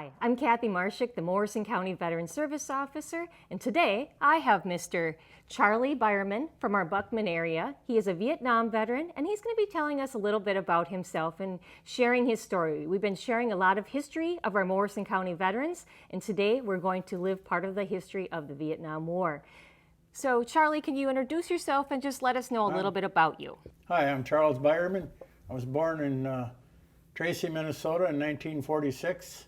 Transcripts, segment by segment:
Hi, I'm Kathy Marshik, the Morrison County Veteran Service Officer, and today I have Mr. Charlie Biermann from our Buckman area. He is a Vietnam veteran, and he's going to be telling us a little bit about himself and sharing his story. We've been sharing a lot of history of our Morrison County veterans, and today we're going to live part of the history of the Vietnam War. So, Charlie, can you introduce yourself and just let us know a little bit about you? Hi, I'm Charles Biermann. I was born in Tracy, Minnesota in 1946.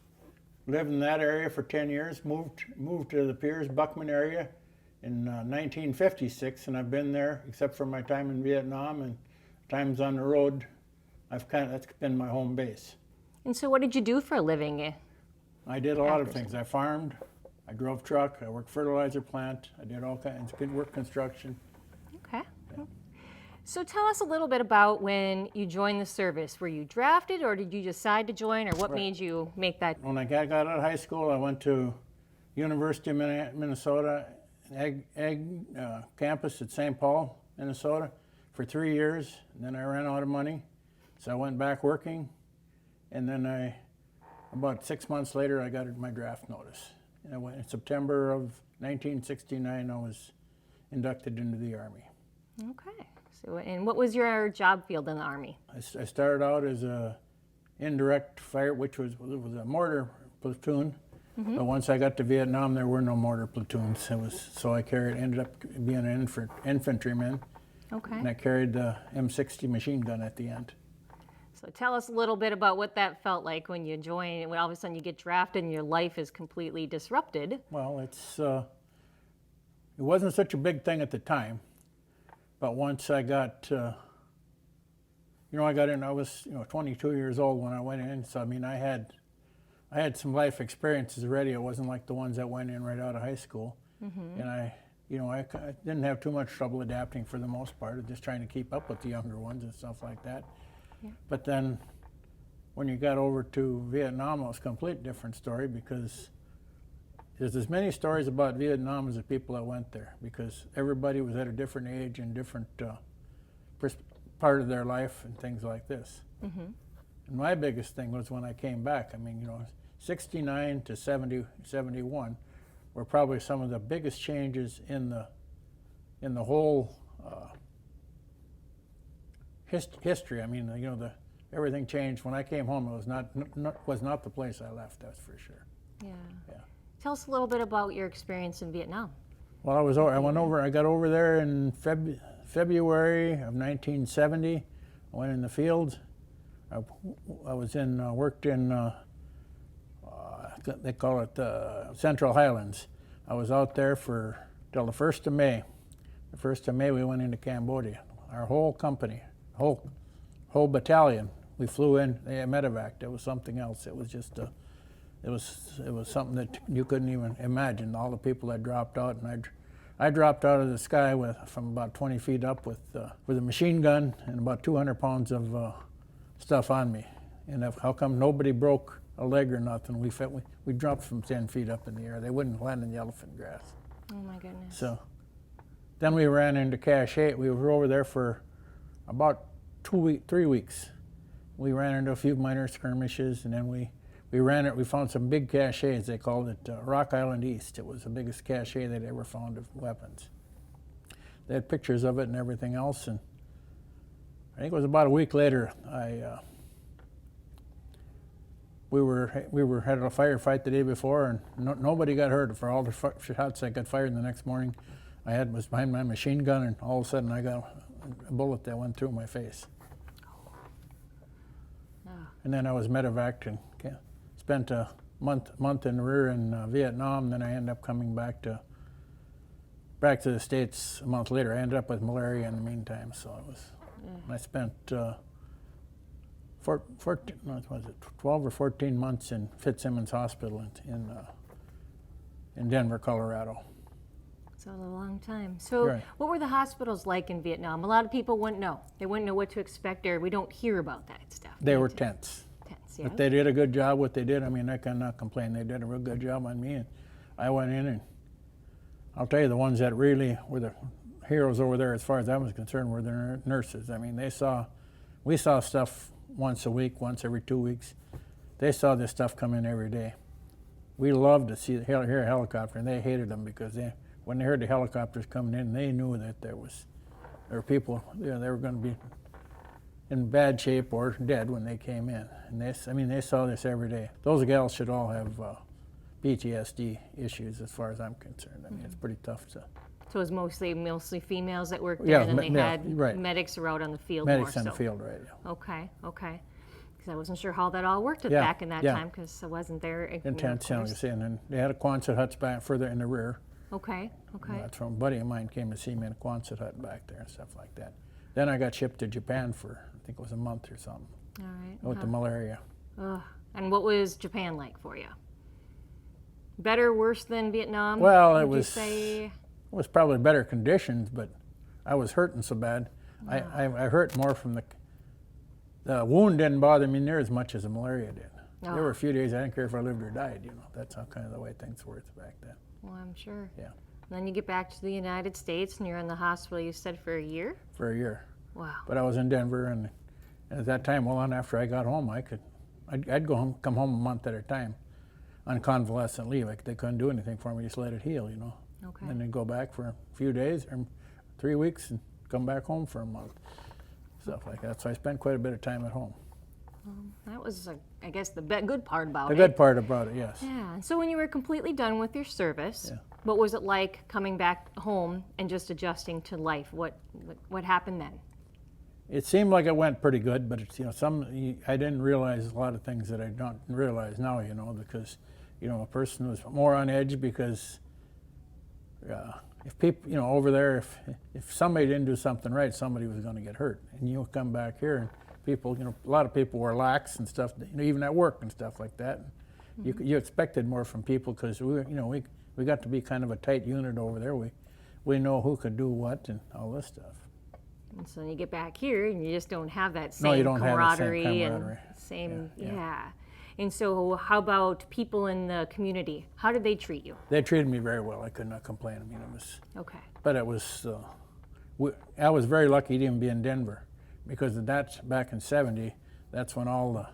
Lived in that area for 10 years. Moved to the Piers, Buckman area in 1956, and I've been there except for my time in Vietnam and times on the road. That's been my home base. And so what did you do for a living? I did a lot of things. I farmed, I drove truck, I worked fertilizer plant, I did all kinds of work construction. Okay. Yeah. So tell us a little bit about when you joined the service. Were you drafted or did you decide to join, or what made you make that? When I got out of high school, I went to University of Minnesota Ag campus at St. Paul, Minnesota for 3 years. And then I ran out of money, so I went back working. And then about 6 months later, I got my draft notice. And in September of 1969, I was inducted into the Army. Okay. So, and what was your job field in the Army? I started out as a indirect fire, which was a mortar platoon. Mm-hmm. But once I got to Vietnam, there were no mortar platoons. So I ended up being an infantryman. Okay. And I carried the M60 machine gun at the end. So tell us a little bit about what that felt like when you join, when all of a sudden you get drafted and your life is completely disrupted. Well, it wasn't such a big thing at the time. But once I got, I got in, I was 22 years old when I went in. So, I mean, I had some life experiences already. It wasn't like the ones that went in right out of high school. Mm-hmm. And I didn't have too much trouble adapting for the most part, just trying to keep up with the younger ones and stuff like that. Yeah. But then when you got over to Vietnam, it was a completely different story, because there's as many stories about Vietnam as the people that went there, because everybody was at a different age and different part of their life and things like this. Mm-hmm. And my biggest thing was when I came back. I mean, 69 to 71 were probably some of the biggest changes in the whole history. I mean, everything changed. When I came home, it was not the place I left, that's for sure. Yeah. Tell us a little bit about your experience in Vietnam. Well, I got over there in February of 1970. I went in the field. I worked in, they call it Central Highlands. I was out there till the 1st of May. The 1st of May, we went into Cambodia. Our whole company, whole battalion, we flew in. They had medevaced. It was something else. It was just It was something that you couldn't even imagine. All the people that dropped out, and I dropped out of the sky from about 20 feet up with a machine gun and about 200 pounds of stuff on me. And how come nobody broke a leg or nothing? We dropped from 10 feet up in the air. They wouldn't land in the elephant grass. Oh my goodness. So then we ran into Cache. We were over there for about 3 weeks. We ran into a few minor skirmishes, and then we found some big caches. They called it Rock Island East. It was the biggest cache they'd ever found of weapons. They had pictures of it and everything else, and I think it was about a week later, we had a firefight the day before, and nobody got hurt. For all the shots that got fired the next morning, was behind my machine gun, and all of a sudden I got a bullet that went through my face. And then I was medevaced and spent a month in the rear in Vietnam. Then I ended up coming back to the States a month later. I ended up with malaria in the meantime, so I spent 12 or 14 months in Fitzsimmons Hospital in Denver, Colorado. So a long time. So right. What were the hospitals like in Vietnam? A lot of people wouldn't know. They wouldn't know what to expect, or we don't hear about that stuff. They were tents. Yeah. But they did a good job what they did. I mean, I cannot complain. They did a real good job on me. And I went in, and I'll tell you, the ones that really were the heroes over there, as far as I was concerned, were the nurses. I mean, we saw stuff once a week, once every 2 weeks. They saw this stuff come in every day. we loved to hear a helicopter, and they hated them because when they heard the helicopters coming in, they knew that there were people, they were going to be in bad shape or dead when they came in. And they saw this every day. Those gals should all have PTSD issues as far as I'm concerned. I mean, it's pretty tough to... So it was mostly females that worked there, and then they had right. medics were out on the field Medics more in so. the field, right, yeah. Okay. Because I wasn't sure how that all worked Yeah, back in that yeah. time, because I wasn't there. Intense, you know, you see, and then they had a Quonset huts back further in the rear. Okay. That's from a buddy of mine came to see me in a Quonset hut back there and stuff like that. Then I got shipped to Japan for, I think it was a month or something, All right. with the malaria. And what was Japan like for you? Better, worse than Vietnam? Well, would it was, you say? it was probably better conditions, but I was hurting so bad. I hurt more from the wound didn't bother me near as much as the malaria did. There were a few days I didn't care if I lived or died, you know. That's how kind of the way things were back then. Well, I'm sure. Yeah. Then you get back to the United States, and you're in the hospital, you said, for a year? For a year. Wow. But I was in Denver, and at that time, well, on after I got home, I'd go home, come home a month at a time on convalescent leave. They couldn't do anything for me, just let it heal, you know. Okay. And then go back for a few days or 3 weeks and come back home for a month, stuff like that. So I spent quite a bit of time at home. That was, I guess, the good part about The it. good part about it, yes. Yeah. And so when you were completely done with your service, Yeah. what was it like coming back home and just adjusting to life? What happened then? It seemed like it went pretty good, but it's, you know, I didn't realize a lot of things that I don't realize now, you know, because, you know, a person was more on edge because if people, you know, over there, if somebody didn't do something right, somebody was going to get hurt. And you come back here and people, you know, a lot of people were lax and stuff, you know, even at work and stuff like that. Mm-hmm. You expected more from people because we got to be kind of a tight unit over there. We know who could do what and all this stuff. And so you get back here and you just don't have that same No, you don't camaraderie, have the same camaraderie. and same, Yeah. And so how about people in the community? How did they treat you? They treated me very well. I could not complain. I mean, it was. Okay. But it was. I was very lucky to even be in Denver, because that's back in '70. That's when all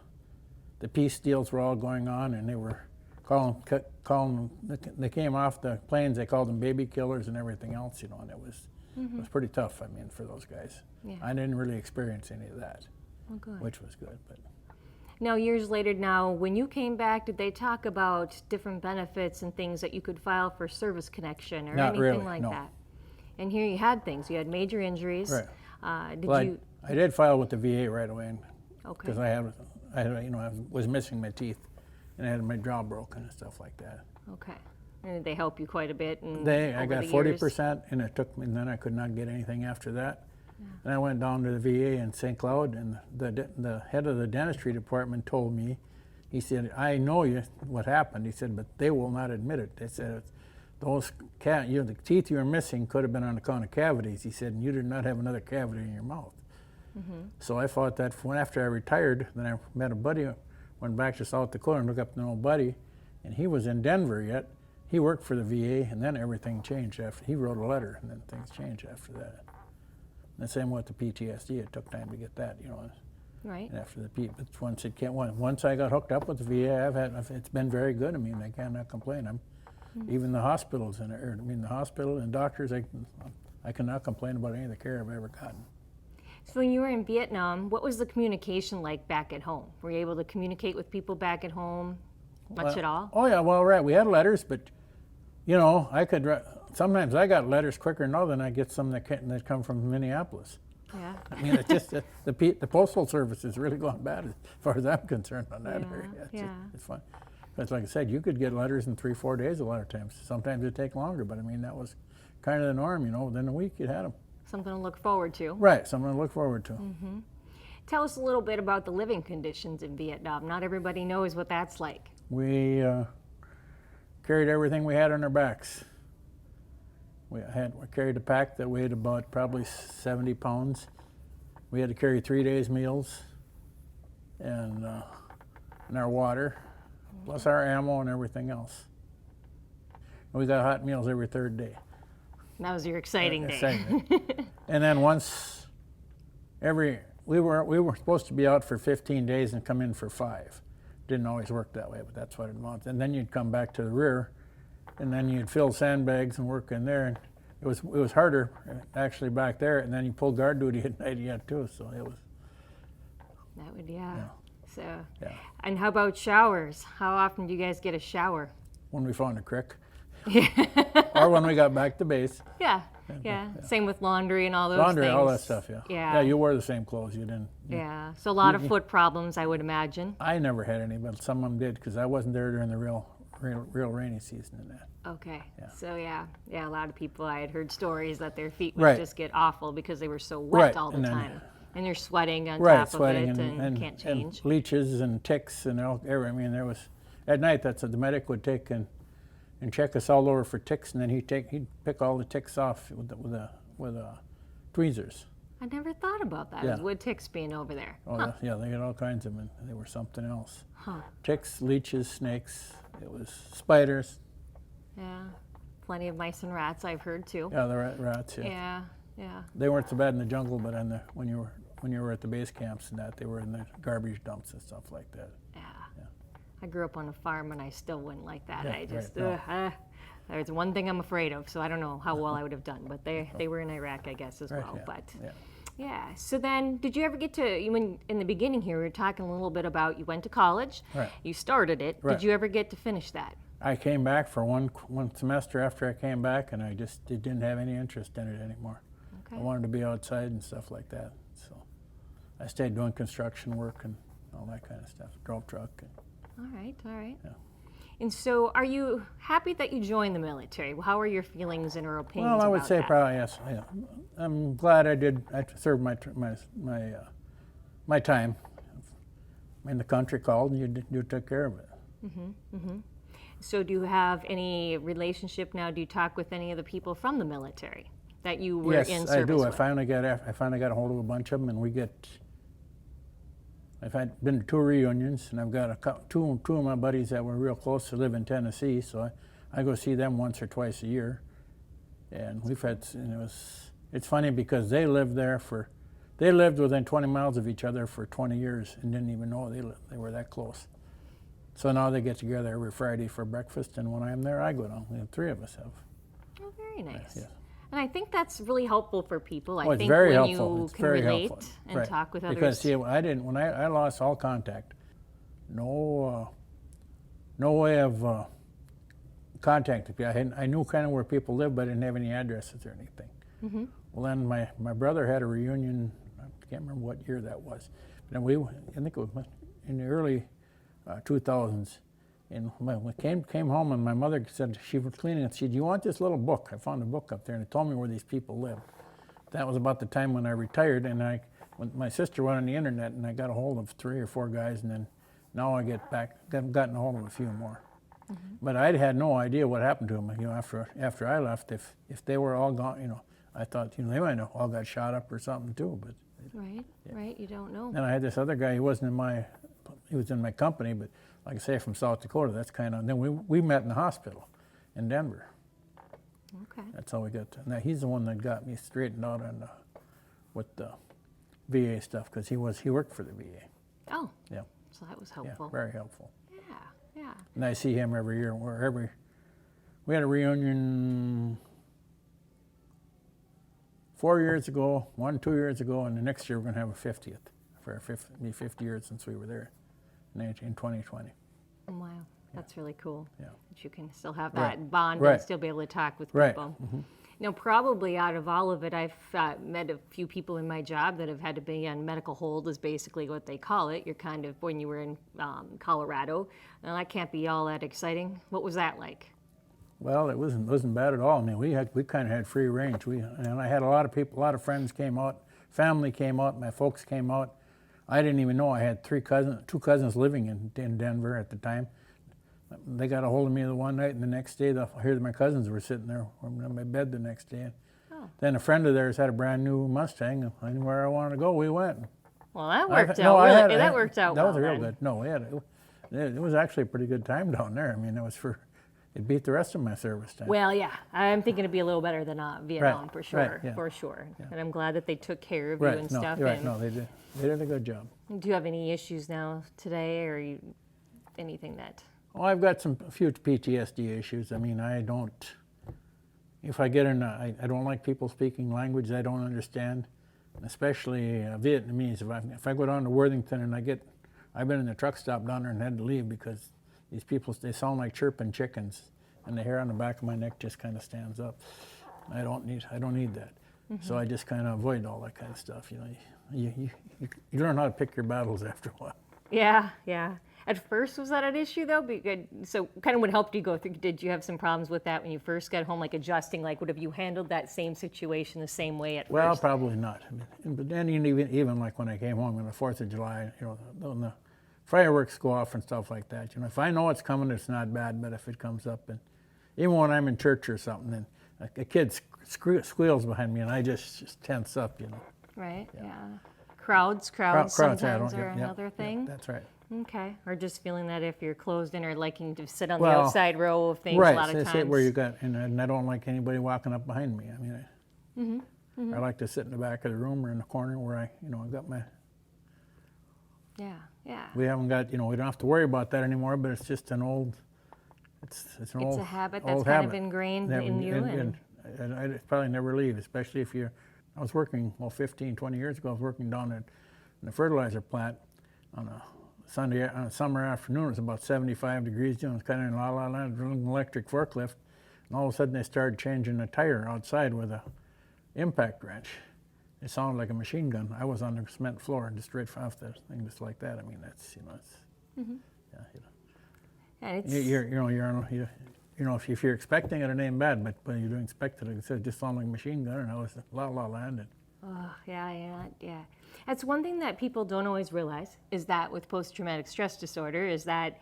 the peace deals were all going on, and they were calling. They came off the planes. They called them baby killers and everything else, you know. And it was pretty tough. I mean, for those guys. Yeah. I didn't really experience any of that, Good. which was good. But Now, years later now, when you came back, did they talk about different benefits and things that you could file for service connection or Not anything really, like no. that? And here you had things. You had major injuries. Right. Did well, you? I did file with the VA right away, Okay. because I was missing my teeth, and I had my jaw broken and stuff like that. Okay. And did they help you quite a bit? I got 40%, and it took me, and then I could not get anything after that. Yeah. And I went down to the VA in St. Cloud, and the head of the dentistry department told me, he said, "I know what happened." He said, "But they will not admit it." They said, the teeth you were missing could have been on account of cavities. He said, "And you did not have another cavity in your mouth." Mm-hmm. So I fought that. After I retired, then I met a buddy, went back to South Dakota and looked up an old buddy, and he was in Denver yet. He worked for the VA, and then everything changed after. He wrote a letter, and then things changed after that. And the same with the PTSD. It took time to get that, you know. Right. And after once I got hooked up with the VA, it's been very good. I mean, I cannot complain. Even the hospitals the hospital and doctors, I cannot complain about any of the care I've ever gotten. So when you were in Vietnam, what was the communication like back at home? Were you able to communicate with people back at home much at all? Oh yeah, well, right. We had letters, but you know, sometimes I got letters quicker now than I get some that come from Minneapolis. Yeah. I mean, it's just the postal service has really gone bad as far as I'm concerned on that area. It's fun. But like I said, you could get letters in 3-4 days a lot of times. Sometimes it'd take longer, but I mean, that was kind of the norm, you know. Within a week, you had them. Something to look forward to. Right, something to look forward to. Mm-hmm. Tell us a little bit about the living conditions in Vietnam. Not everybody knows what that's like. We carried everything we had on our backs. We carried a pack that weighed about probably 70 pounds. We had to carry 3 days' meals and our water, plus our ammo and everything else. And we got hot meals every third day. That was your exciting day. Exciting. And then we were supposed to be out for 15 days and come in for 5. Didn't always work that way, but that's what it was. And then you'd come back to the rear, and then you'd fill sandbags and work in there. And it was harder actually back there. And then you pulled guard duty at night yet too. So it was. That would, yeah. So, Yeah. and how about showers? How often do you guys get a shower? When we found a creek, or when we got back to base. Yeah. Same with laundry and all those Laundry, things. all that stuff. Yeah. Yeah. You wore the same clothes. You didn't. Yeah. So a lot of foot problems, I would imagine. I never had any, but some of them did because I wasn't there during the real rainy season and that. Okay. Yeah. So yeah, a lot of people, I had heard stories that their feet would Right. just get awful because they were so wet all the and then- time. And you're sweating on Right, top sweating of it and can't change. and leeches and ticks and all. I mean, there was at night. That's what the medic would take and check us all over for ticks, and then he'd pick all the ticks off with tweezers. I never thought about that. Yeah. Wood ticks being over there. Oh yeah, they got all kinds of them. And they were something else. Huh. Ticks, leeches, snakes. It was spiders. Yeah. Plenty of mice and rats, I've heard too. Yeah, the rats. Yeah. They weren't so bad in the jungle, but when you were at the base camps and that, they were in the garbage dumps and stuff like that. Yeah. I grew up on a farm and I still wouldn't like that. Yeah, I just, right, there's one thing I'm afraid of, so I don't know how well I would have done. But they were in Iraq, I guess, as Right, well. yeah, But yeah. yeah. So then, did you ever get to? In the beginning here, we were talking a little bit about you went to college. Right. You started it. Right. Did you ever get to finish that? I came back for one semester after I came back, and I just didn't have any interest in it anymore. Okay. I wanted to be outside and stuff like that. So I stayed doing construction work and all that kind of stuff. Drove truck. All right. Yeah. And so, are you happy that you joined the military? How are your feelings and or opinions Well, I would about say that? probably yes. Yeah. I'm glad I did. I served my time. I mean, the country called, and you took care of it. So, do you have any relationship now? Do you talk with any of the people from the military that you were Yes, in service I do. with? I finally got a hold of a bunch of them, and I've been to 2 reunions, and I've got two of my buddies that were real close to live in Tennessee, so I go see them once or twice a year. And it's funny because they lived within 20 miles of each other for 20 years and didn't even know they were that close. So now they get together every Friday for breakfast, and when I'm there, I go down. The 3 of us have. Oh, very nice. Yes. And I think that's really helpful for people. I It's think very when helpful. you It's can very relate helpful. and Right. talk with others. Because see, when I lost all contact, no way of contacting people. I knew kind of where people lived, but I didn't have any addresses or anything. Mm-hmm. Well, then my brother had a reunion. I can't remember what year that was. But then I think it was in the early 2000s. And when we came home, and my mother said, she was cleaning it, she said, "Do you want this little book?" I found a book up there, and it told me where these people lived. That was about the time when I retired, and when my sister went on the internet, and I got a hold of 3 or 4 guys, and then now I gotten a hold of a few more. Mm-hmm. But I had no idea what happened to them. After I left, if they were all gone, I thought they might have all got shot up or something too. But Right. You don't know. then I had this other guy. He was in my company, but like I say, from South Dakota. That's kind of. Then we met in the hospital in Denver. Okay. That's how we got to. Now he's the one that got me straightened out with the VA stuff because he worked for the VA. Oh. Yeah. So that was Yeah, helpful. very helpful. Yeah. And I see him every year. We had a reunion 4 years ago, 2 years ago, and the next year we're going to have a 50th. It'll be 50 years since we were there in 2020. Wow. That's really cool. Yeah. That you can still have Right. that bond Right. and still be able to talk with Right. people. Now, probably out of all of it, I've met a few people in my job that have had to be on medical hold, is basically what they call it. You're kind of, when you were in Colorado. Now, that can't be all that exciting. What was that like? Well, it wasn't bad at all. I mean, we kind of had free range. And I had a lot of people, a lot of friends came out, family came out, my folks came out. I didn't even know I had 2 cousins living in Denver at the time. They got a hold of me the one night, and the next day, I heard my cousins were sitting there on my bed the next day. Oh. Then a friend of theirs had a brand new Mustang, and anywhere I wanted to go, we went. Well, that I- worked no, out. I Really, had- that worked out That well was real then. good. No, it was actually a pretty good time down there. I mean, it beat the rest of my service time. Well, yeah, I'm thinking it'd be a little better than Vietnam Right, for sure, right, yeah. for sure. And I'm glad that they took care of right, you and no, stuff. you're right. And No, they did a good job. do you have any issues now today, or anything that? Well, I've got a few PTSD issues. I mean, I don't, if I get in, I don't like people speaking language I don't understand, especially Vietnamese. If I go down to Worthington and I've been in the truck stop down there and had to leave because these people, they sound like chirping chickens, and the hair on the back of my neck just kind of stands up. I don't need that. So I just kind of avoid all that kind of stuff. You know, you learn how to pick your battles after a while. Yeah, yeah. At first, was that an issue though? So kind of what helped you go through, did you have some problems with that when you first got home, like adjusting, like would have you handled that same situation the same way at Well, first? probably not. But then even like when I came home on the 4th of July, you know, when the fireworks go off and stuff like that, you know, if I know it's coming, it's not bad, but if it comes up, and even when I'm in church or something, then a kid squeals behind me and I just tense up, you know. Right, yeah. Crowds sometimes are another thing. Yeah, that's right. Okay, or just feeling that if you're closed in or liking to sit on the outside row of things a lot of times. Right, where you got, and I don't like anybody walking up behind me. I mean, I like to sit in the back of the room or in the corner where I've got my. Yeah, yeah. We haven't got, we don't have to worry about that anymore, but it's just an old, it's a habit that's kind of ingrained in you. And I probably never leave, especially if I was working, 15, 20 years ago, I was working down in the fertilizer plant on a summer afternoon. It was about 75 degrees, it was kind of in La La Land, drilling an electric forklift. And all of a sudden they started changing the tire outside with a impact wrench. It sounded like a machine gun. I was on the cement floor and just straight off the thing just like that. I mean, that's, And it's, if you're expecting it, it ain't bad, but when you don't expect it, it just sounded like a machine gun, and I was La La Land. oh, yeah. That's one thing that people don't always realize, is that with post-traumatic stress disorder, is that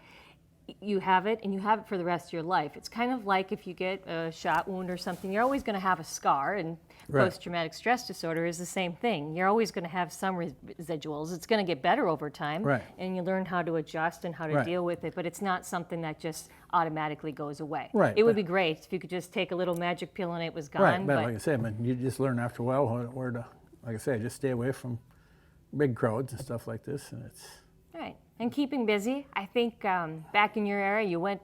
you have it and you have it for the rest of your life. It's kind of like if you get a shot wound or something, you're always going to have a scar, and post-traumatic stress disorder is the same thing. You're always going to have some residuals. It's going to get better over time, and you learn how to adjust and how to deal with it, but it's not something that just automatically goes away. It would be great if you could just take a little magic pill and it was gone. But like I said, you just learn after a while where to, like I say, just stay away from big crowds and stuff like this, and it's... Right. And keeping busy. I think back in your era, you went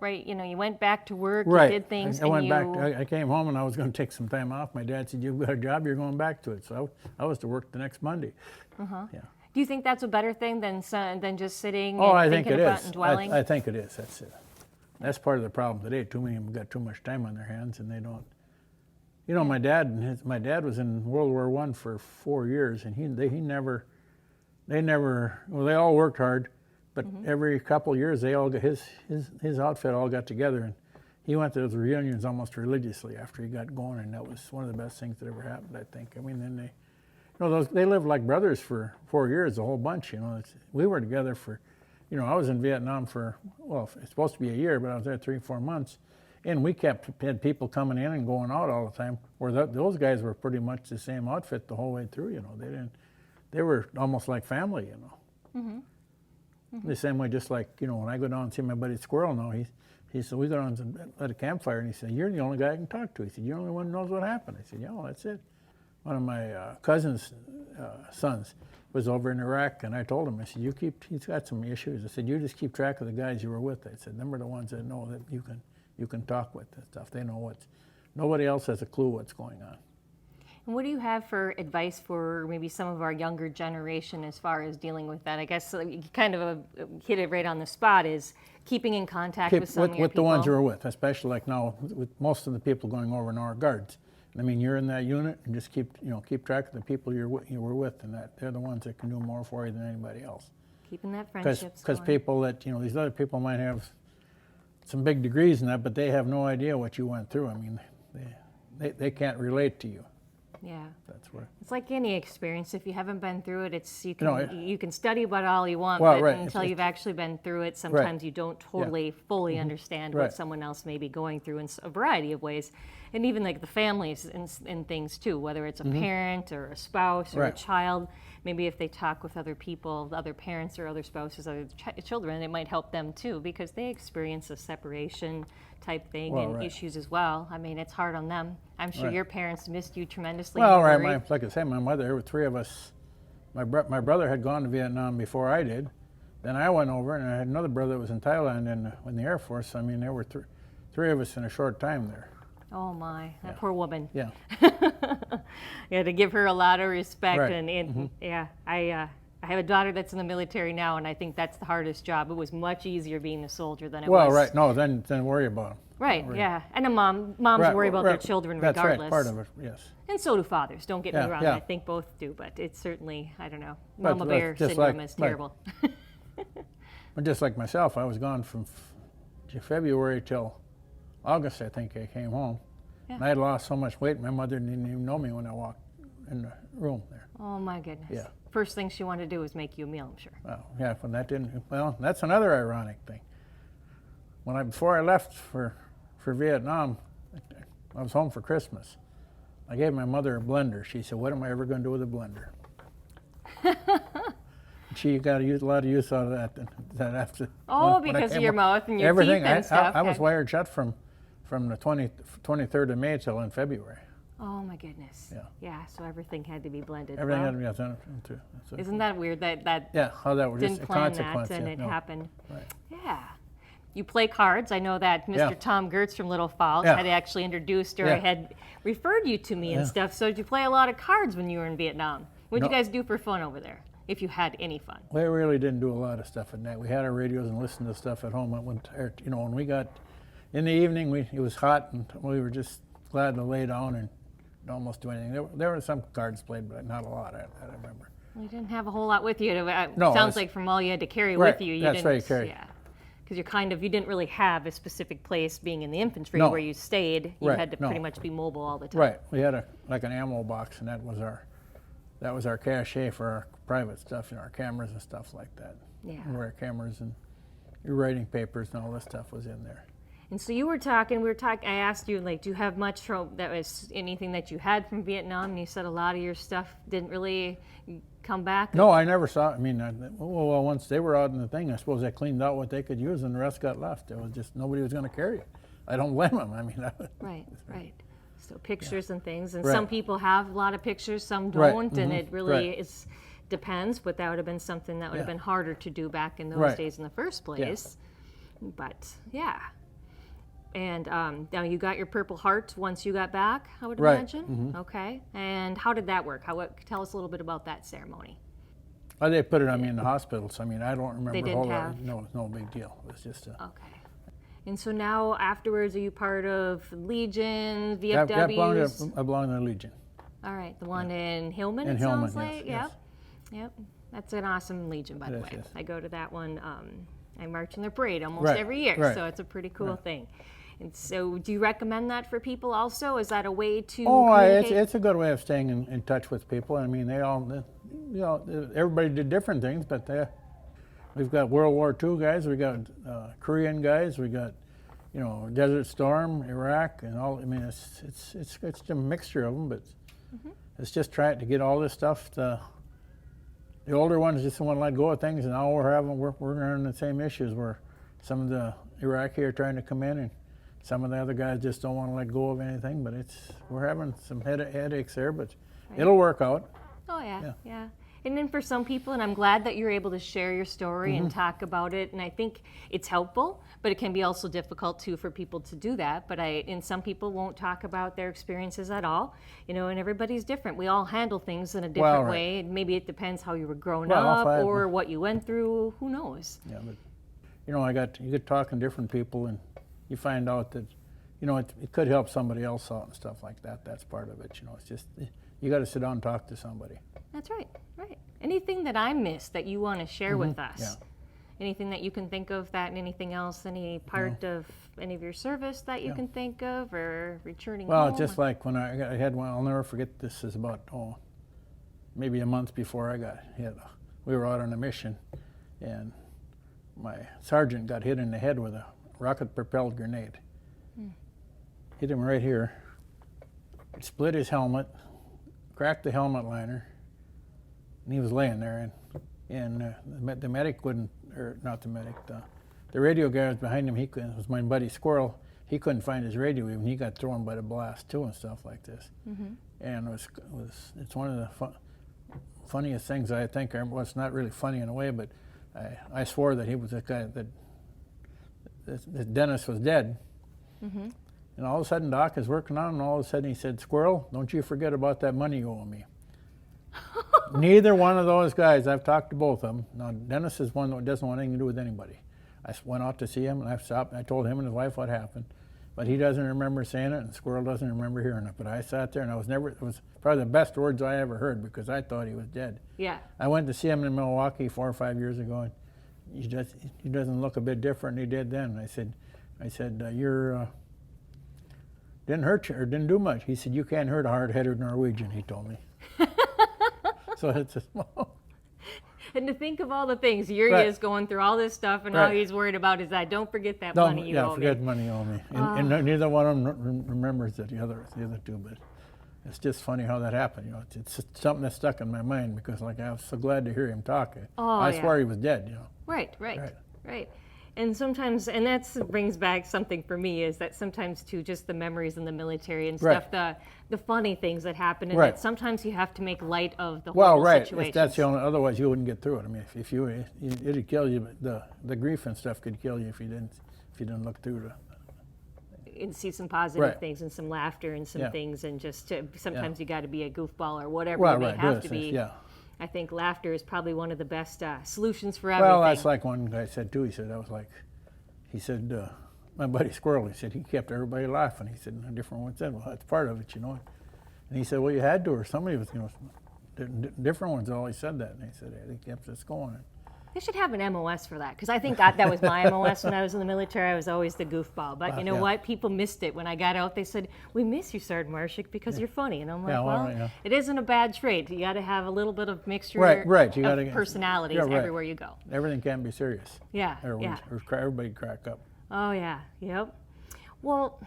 back to work, you did things. I went back. I came home and I was going to take some time off. My dad said, "You've got a job, you're going back to it." So I was to work the next Monday. Yeah. Do you think that's a better thing than just sitting and thinking about it and dwelling? I think it is. That's part of the problem today. Too many have got too much time on their hands, and they don't. You know, my dad was in World War I for 4 years, and they all worked hard. But every couple of years, they all got his outfit all got together, and he went to those reunions almost religiously after he got going, and that was one of the best things that ever happened, I think. I mean, then they lived like brothers for 4 years, a whole bunch. We were together for, I was in Vietnam for it's supposed to be a year, but I was there 3-4 months, and we had people coming in and going out all the time. Where those guys were pretty much the same outfit the whole way through. They were almost like family. The same way, just like, when I go down and see my buddy Squirrel now, he said, we go down at a campfire, and he said, "You're the only guy I can talk to." He said, "You're the only one who knows what happened." I said, "Yeah, well, that's it." One of my cousin's sons was over in Iraq, and I told him, I said, he's got some issues. I said, "You just keep track of the guys you were with." I said, "Them are the ones that know that you can talk with and stuff. They know nobody else has a clue what's going on." And what do you have for advice for maybe some of our younger generation as far as dealing with that? I guess you kind of hit it right on the spot, is keeping in contact with some of your with the ones you're with, especially like now with most of the people going over now are guards. I mean, you're in that unit, and just keep track of the people you were with, and that they're the ones that can do more for you than anybody else. Keeping that friendship. Because people that these other people might have some big degrees in that, but they have no idea what you went through. I mean, they can't relate to you. Yeah, that's where it's like any experience. If you haven't been through it, you can study about all you want, but until you've actually been through it, sometimes you don't totally fully understand what someone else may be going through in a variety of ways, and even like the families and things too. Whether it's a parent or a spouse or a child, maybe if they talk with other people, other parents or other spouses, other children, it might help them too, because they experience a separation type thing and issues as well. I mean, it's hard on them. I'm sure your parents missed you tremendously. Well, like I say, my mother, there were 3 of us. My brother had gone to Vietnam before I did, Then I went over, and I had another brother that was in Thailand in the Air Force. I mean, there were three of us in a short time there. Oh my, that poor woman. Yeah. You had to give her a lot of respect, Right. and yeah, I have a daughter that's in the military now, and I think that's the hardest job. It was much easier being a soldier than it was. Well, right. No, then worry about them. Right, yeah. And moms worry about their children That's regardless. That's right, part of it, yes. And so do fathers, don't get me Yeah, wrong. yeah. I think both do, but it's certainly, I don't know, But mama bear just syndrome like- is terrible. But just like myself, I was gone from February till August, I think I came home. Yeah. And I had lost so much weight, my mother didn't even know me when I walked in the room there. Oh my goodness. Yeah. First thing she wanted to do was make you a meal, I'm sure. Well, yeah, when that didn't, well, that's another ironic thing. Before I left for Vietnam, I was home for Christmas. I gave my mother a blender. She said, "What am I ever going to do with a blender?" She got a lot of use out of that after. Oh, when I because of came your home. mouth and your Everything. teeth and stuff. I was wired shut from the 23rd of May till in February. Oh my goodness. Yeah. Yeah, so everything had to be blended. Everything Wow. had to be done too. So, Isn't that weird that yeah, how that was just didn't a plan consequence. that and yeah, it no. happened? Right. Yeah. You play cards. I know that Mr. Yeah. Tom Gertz from Little Falls Yeah. had actually introduced or Yeah. had referred you to me and Yeah. stuff. So did you play a lot of cards when you were in Vietnam? What did No. you guys do for fun over there, if you had any fun? We really didn't do a lot of stuff at night. We had our radios and listened to stuff at home. When we got in the evening, it was hot and we were just glad to lay down and almost do anything. There were some cards played, but not a lot. I remember. Well, you didn't have a whole lot with you. No, Sounds that's- like from all you had to carry Right, with you, you that's didn't. right, carry. Yeah, because you didn't really have a specific place being in the infantry No. where you stayed. You Right, had to no. pretty much be mobile all the time. Right. We had like an ammo box, and that was our cache for our private stuff, our cameras and stuff like that. Yeah. Where our cameras and your writing papers and all this stuff was in there. And so we were talking, I asked you, like, do you have much that was anything that you had from Vietnam? And you said a lot of your stuff didn't really come back. No, I never saw. I mean, well, once they were out in the thing, I suppose they cleaned out what they could use, and the rest got left. It was just nobody was going to carry it. I don't blame them. I mean, Right. So pictures and things, and Right. some people have a lot of pictures, some Right, don't, and it really right. depends. But that would have been something that would have Yeah. been harder to do back in those Right. days in the first place. But yeah. And now you got your Purple Heart once you got back, I would Right, imagine. Okay. And how did that work? Tell us a little bit about that ceremony. Well, they put it on me in the hospital, so I mean, I don't remember They a whole didn't lot. have- No, it's no big deal. It was just a. Okay. And so now afterwards, are you part of Legion, I VFWs? belong to the Legion. All right, the one in Hillman, In it Hillman, sounds like. yes, Yep. That's an awesome Legion, by the It way. is, yes. I go to that one. I march in their parade almost Right, every year, right. so it's a pretty cool thing. And so, do you recommend that for people also? Is that a way to Oh, communicate? it's a good way of staying in touch with people. I mean, everybody did different things, but we've got World War II guys, we got Korean guys, we got, Desert Storm, Iraq, and all. I mean, it's a mixture of them, but it's just trying to get all this stuff. The older ones just want to let go of things, and now we're having the same issues where some of the Iraqi are trying to come in, and some of the other guys just don't want to let go of anything. But we're having some headaches there, but it'll work out. Oh, yeah. And then for some people, and I'm glad that you're able to share your story and talk about it, and I think it's helpful, but it can be also difficult too for people to do that. And some people won't talk about their experiences at all, and everybody's different. We all handle things in a different right. way. And maybe it depends how you were grown Well, up if I- or what you went through. Who knows? Yeah, but you get talking to different people, and you find out that it could help somebody else out and stuff like that. That's part of it. It's just you got to sit down and talk to somebody. That's right. Anything that I missed that you want to share with us? Yeah. Anything that you can think of that, and anything else, any part of any of your service that you can think of, or returning Well, home? just like when I had one, I'll never forget. This is about maybe a month before I got hit. We were out on a mission, and my sergeant got hit in the head with a rocket-propelled grenade. Hit him right here. It split his helmet, cracked the helmet liner, and he was laying there. And the medic wouldn't, or not the medic, the radio guy was behind him. It was my buddy Squirrel. He couldn't find his radio even. He got thrown by the blast too and stuff like this. And it's one of the funniest things I think. Well, it's not really funny in a way, but I swore that he was the guy that Dennis was dead. Mm-hmm. And all of a sudden, Doc is working on him, and all of a sudden he said, "Squirrel, don't you forget about that money you owe me." Neither one of those guys, I've talked to both of them. Now, Dennis is one that doesn't want anything to do with anybody. I went out to see him, and I stopped, and I told him and his wife what happened. But he doesn't remember saying it, and Squirrel doesn't remember hearing it. But I sat there, and it was probably the best words I ever heard, because I thought he was dead. Yeah. I went to see him in Milwaukee 4 or 5 years ago, and he doesn't look a bit different than he did then. I said, "You're didn't hurt you or didn't do much." He said, "You can't hurt a hard-headed Norwegian," he told me. So it's a small. And to think of all the things, here Right. he is going through all this stuff, and all he's worried about is that don't forget that money you owe forget me. money you owe me. And neither one of them remembers it, the other two. But it's just funny how that happened. You know, it's something that stuck in my mind, because like I was so glad to hear him talk. I swore he was dead. You know. Right. And sometimes, and that brings back something for me, is that sometimes too, just the memories in the military and stuff, the funny things that happen, and that sometimes you have to make light of the horrible situations. If that's the only, otherwise you wouldn't get through it. I mean, if you, it'd kill you. The grief and stuff could kill you if you didn't look through the. And see some positive things and some laughter and some things, and just sometimes you got to be a goofball or whatever you may have to be. Yeah. I think laughter is probably one of the best solutions for everything. Well, that's like one guy said too. He said, my buddy Squirrel, he said he kept everybody laughing. He said, and a different one said, "Well, that's part of it, you know." And he said, "Well, you had to, or somebody was, different ones always said that." And he said, "They kept us going." They should have an MOS for that, because I think that was my MOS when I was in the military. I was always the goofball. But you know what? People missed it. When I got out, they said, "We miss you, Sergeant Marshik, because you're funny." And I'm like, it isn't a bad trait. You got to have a little bit of mixture of personalities everywhere you go. Everything can be serious. Yeah. Or everybody crack up. Oh, yeah. Yep. Well,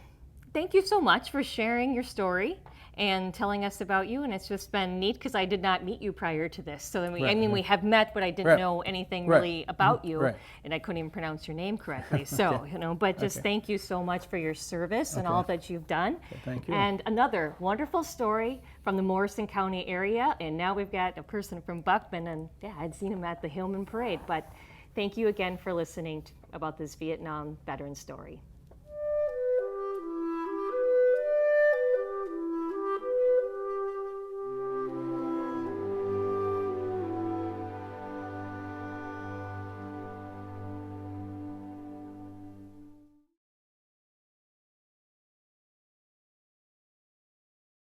thank you so much for sharing your story and telling us about you, and it's just been neat, because I did not meet you prior to this. So we have met, but I didn't know anything really about you, and I couldn't even pronounce your name correctly. So but just thank you so much for your service and all that you've done. Thank you. And another wonderful story from the Morrison County area, and now we've got a person from Buckman, and I'd seen him at the Hillman Parade. But thank you again for listening about this Vietnam veteran story.